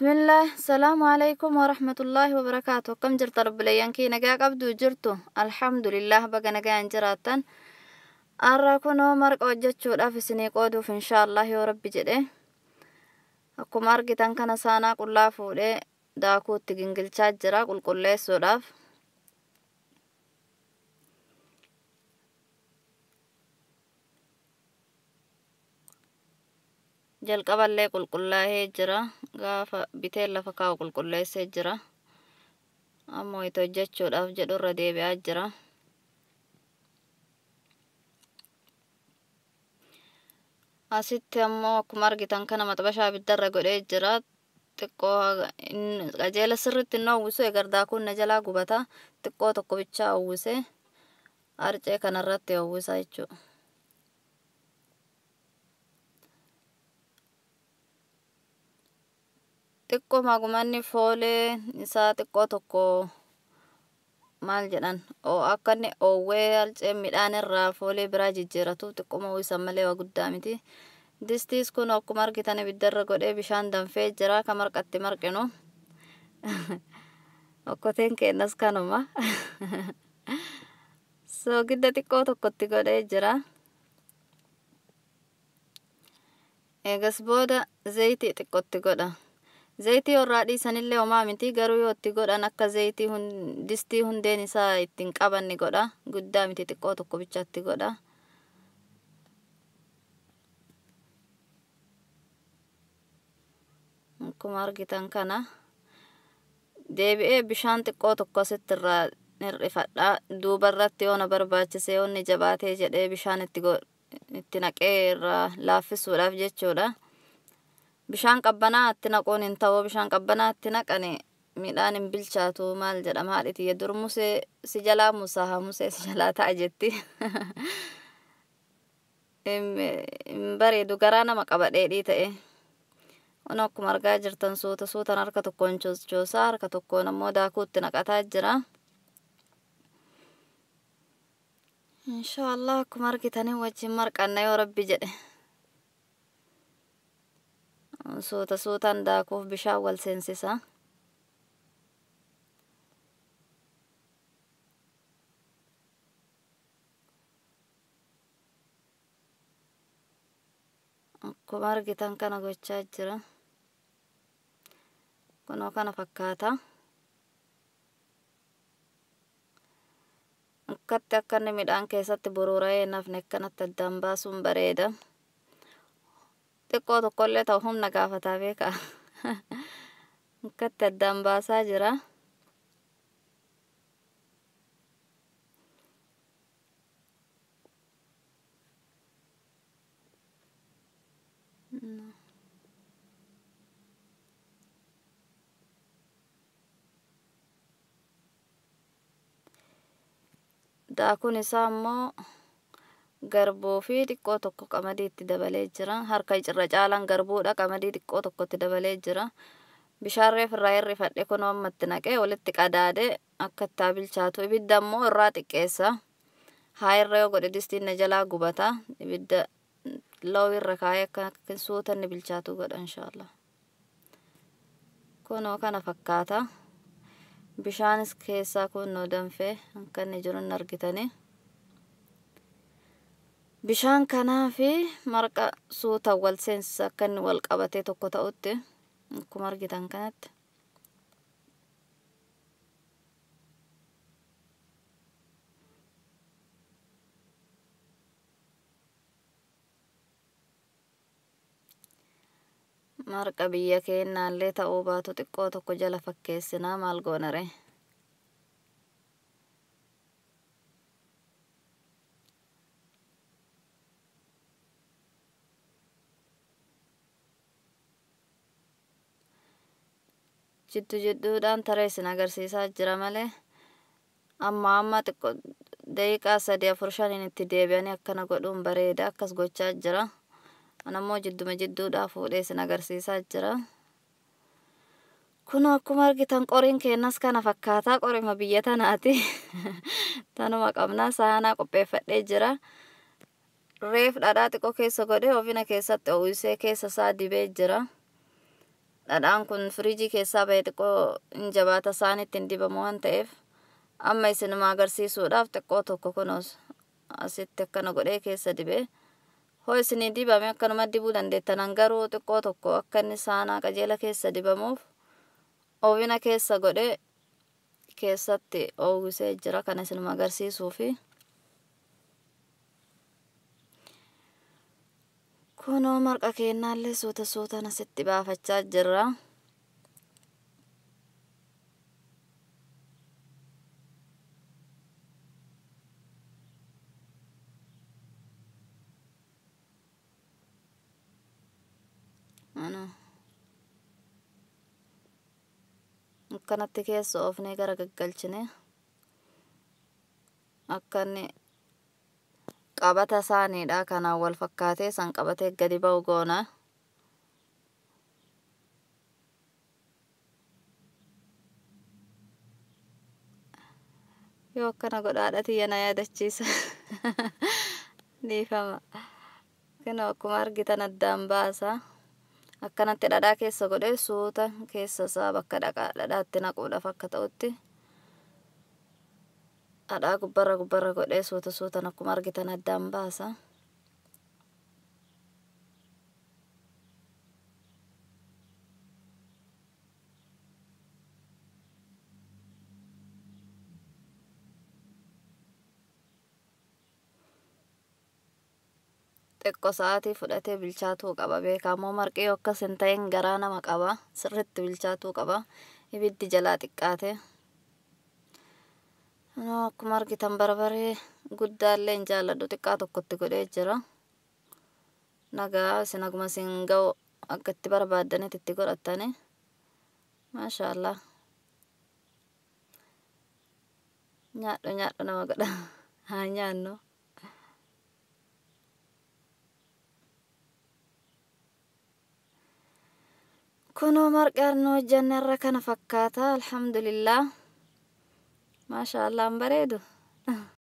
بسم الله السلام عليكم ورحمة الله وبركاته كم جرت رب ليانكي نجاك أبدو جرتو الحمد لله بقى نجان جراتن أراكنو مرق وجتشو الأفسني قودو إن شاء الله يا رب جده أكو مرقتان كان سانا كلها فولي داكو تجنجل تشاجرا كل سولاف jalqaballee qulqullaa'ee jira gaafa bitee lafa kaa'u qulqulleessee jira ammoo itti hojjechuudhaaf jedhurra deebi'aa jira asitti ammoo akkuma argitan kana maxabashaa abiddarra godhee jira xiqqoo qajeela sirritti inni uwwisu egardaa kun na jalaa gubata xiqqoo tokko bichaa uwwise arcee kanarratti uwwisa jechuudha. xiqqoo magumanni foolee isaa xiqqoo tokko maal jedhan akka inni oowwee arcee midhaan irraa foolee biraa jijjiiratu xiqqoo uwwisan malee waa guddaa miti. Distiis kun akkuma argitan ibiddarra godhee bishaan danfee jira ka marqatti marqinu okkoteen keennas kanuma soogidda xiqqoo tokkotti godhee jira. Eegas booda zayitii xiqqootti godha. Zayitii irraa dhiisanillee homaa miti garuu yoo itti godhan akka zayitii distii hundeen isaa ittiin qabanni godha guddaa miti xiqqoo tokko bichaatti godha. Akkuma argitan kana deebi'ee bishaan xiqqoo tokko asitti irraa hir'ifadha duubarratti yoo na barbaachise yoo inni jabaatee jedhee bishaan itti naqee irraa laaffisuudhaaf jechuudha. Bishaan qabbanaa itti naquun hin ta'u bishaan qabbanaa itti naqane midhaan hin bilchaatu maal jedhama haadhiti dur musee si jalaa musaa musee si jalaa ta'a jetti bareedu garaa nama qaba dheedhii ta'e ono akkuma argaa jirtan suutaan harka tokkoon choosaa harka tokkoon ammoo daakuutti naqataa jira. Inshaallah akkuma argitanii wajjin marqanna yoo rabbi jedhe suutaan daakuuf bishaan wal seensisa. Akkuma argitan kana gochaa jira. Kunoo kana fakkaata. Akkatti akka inni midhaan keessatti buruura'ee nafne akkanatti addaan baasuun bareeda. Xiqqoo tokkollee ta'u humna gaafataa beekaa. Akkatti addaan baasaa jira. Daakuun isaa ammoo garbuu fi xiqqoo tokko qamadii itti dabalee jira. Harka irra caalaan garbuudha qamadii xiqqoo tokkotti dabalee jira. Bishaan reef irraa hirrifadhe kunoo ammatti naqee walitti qadaade akka itti bilchaatu ibidda ammoo irraa xiqqeessa. Haa irra yoo godhe distiin na jalaa gubata ibidda loo irra kaa'ee akka suutanni bilchaatu godha inshaallah. Kunoo kana fakkaata. Bishaanis keessaa kunoo danfee akka inni jiru hin argitanii. Bishaan kanaa fi marqa suuta wal seensisa akka inni wal qabatee tokko ta'utti akkuma argitan kanatti. Marqa biyya keenyaallee ta'uu baatu xiqqoo tokko jala fakkeessinaa maal goonare. Jidduudhaan taree isin agarsiisaa jira malee amma xiqqoo daqiiqaa 3-4 itti deebi'anii akkana godhuun bareeda akkas gochaa jira. Anammoo jidduudhaa fuudhee isin agarsiisaa jira. Kun akkuma argitan qoriin keenyas kana fakkaataa qorima biyya tanaati. Tanuma qabnaa saanaa qopheeffadhee jira. Reef dhadhaa xiqqoo keessa godhee oofina keessatti uwwisee keessa isaa dibee jira. dhadhaan kun firiijii keessaa bahee xiqqoo hin jabaata isaaniitti hin dibamu waan ta'eef amma isinuma agarsiisuudhaaf xiqqoo tokko kunuus asitti akkana godhee keessa dibee hoo isinii dibame akkanuma dibuu dandeettan garuu xiqqoo tokko akka inni saanaa qajeela keessa dibamuuf oovina keessa godhee keessatti oowwisee jira kan isinuma agarsiisuufi kunoo marqa keennaallee suuta suutaan asitti baafachaa jirra. Akkanatti keessa oofnee gara gaggalchine akka inni qabata isaaniidha kanaan wal fakkaatee san qabatee gadi ba'u goona. Yoo akkana godhaadha tiyyana yaadachiisa dhiifama. Kunoo akkuma argitan addaan baasa. Akkanatti dhadhaa keessa godhee suuta keessa isaa bakka dhadhaatti naquudhaaf akka ta'utti dhadhaa gubbarra godhee suutan akkuma argitan addaan baasa. Xiqqoo sa'aatii fudhatee bilchaatuu qaba beekamoo marqii yoo akkas hin ta'in garaa nama qaba sirriitti bilchaatuu qaba ibiddi jalaa xiqqaate. Akkuma argitan barbaree guddaallee hin jaalladhu xiqqaa tokkotti godhee jira. Nagaa isin akkuma isin ga'u akka itti barbaaddanitti itti godhattani. Maashaallah. Nyaadhu nama godha haa nyaannu. Kunoo marqannuu hojjanne irra kana fakkaata alhamdulillah. Maashaallah bareedu.